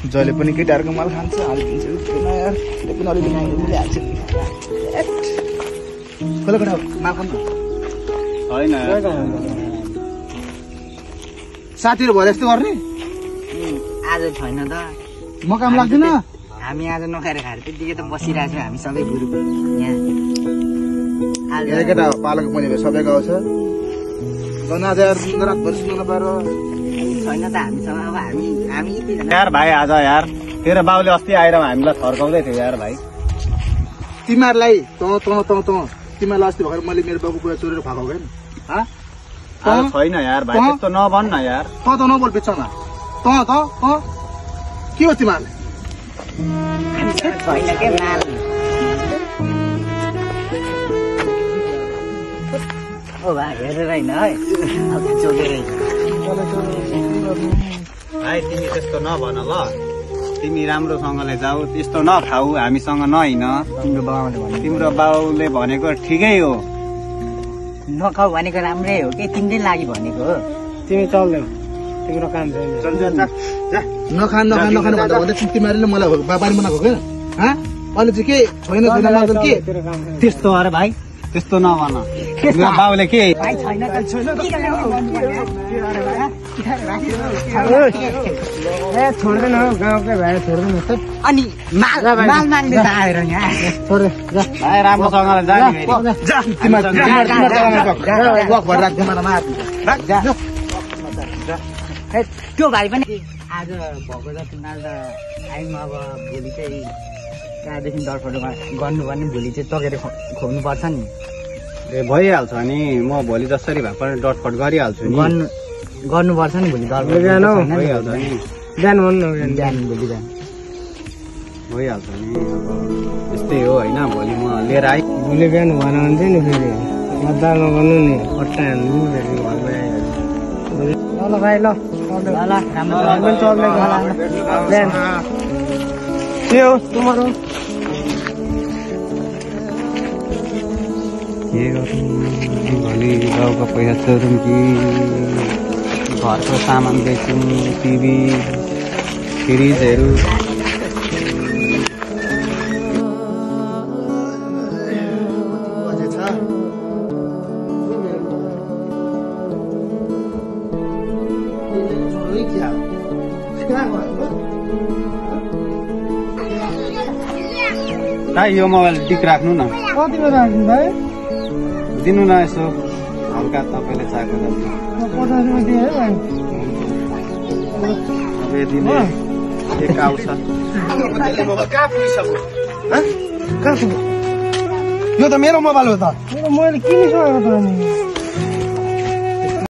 जहिले पनि केटाहरूको माल खान्छ हालिदिन्छ यार पनि अलिअलि मिलिहाल्छ खोलो केटा माल खानु होइन साथीहरू भएर यस्तो गर्ने आज छैन त म काम लाग्दैन हामी आज नखाएर खाएर त्यतिकै त बसिरहेको छौँ हामी सबै ग्रुप यहाँ केटा पालेको पनि सबैको आउँछ आज रातभर सुन्न नपाएर छैन त हामीसँग अब हामी यार भाइ आज यार तेरो बाउले अस्ति आएर हामीलाई थर्काउँदै थियो यार भाइ तिमीहरूलाई तिमीहरूलाई अस्ति भर्खर मैले मेरो बाबुको कुरा चोरेर फकाएको होइन आज छैन यार भाइ त्यस्तो नभन् न यार त नबोल बिचमा के हो तिमीहरूले छैन के माल ओ भाइ हेरेर होइन है चोकेर भाइ तिमी त्यस्तो नभन ल तिमी राम्रोसँगले जाऊ त्यस्तो नखाऊ हामीसँग नहिन तिम्रो बाउले भनेको ठिकै हो नखाऊ भनेको राम्रै हो कि तिमीले लागि भनेको हो तिमी चल्दैन तिम्रो काम छैन नखान भन्दा तिमीहरूले मलाई बाबाले मनाएको होइन अहिले चाहिँ के छैन के त्यस्तो अरे भाइ त्यस्तो नभन मेरो बाउले के छोड्दैन गाउँकै भाइ छोड्दैन अनि माल माग्दै आएर यहाँ भाइ राम्रोसँगले त्यो भाइ पनि आज भएको जति माल त आयौँ अब भोलि चाहिँ त्यहाँदेखि दरफट गर्नु भने भोलि चाहिँ टकेर खोज्नु पर्छ नि ए भइहाल्छ नि म भोलि जसरी भए पनि डटफट गरिहाल्छु नि गर्नुपर्छ नि भोलि भइहाल्छ नि बिहान भन्नु बिहान भोलि बिहान भइहाल्छ नि अब यस्तै हो होइन भोलि म लिएर आइ भोलि बिहान भन भन्थ्यो नि फेरि मजा नगर्नु नि पट्टा हाल्नु फेरि घरमै आइहाल्छ ल भाइ ल राम्रो चल्दै बिहान के हो तुम्हारो के गर्नु भोलि गाउँको पैसा चोरौँ कि घरको सामान बेचौँ टिभी फ्रिजहरू यो मोबाइल टिक राख्नु न कतिको राख्नु भाइ दिनु न यसो हल्का तपाईँले चाहेको जति 50 रुपियाँ दिए है भाइ अब दिने एक आउँछ यो त मेरो मोबाइल हो त मैले किनिसकेको त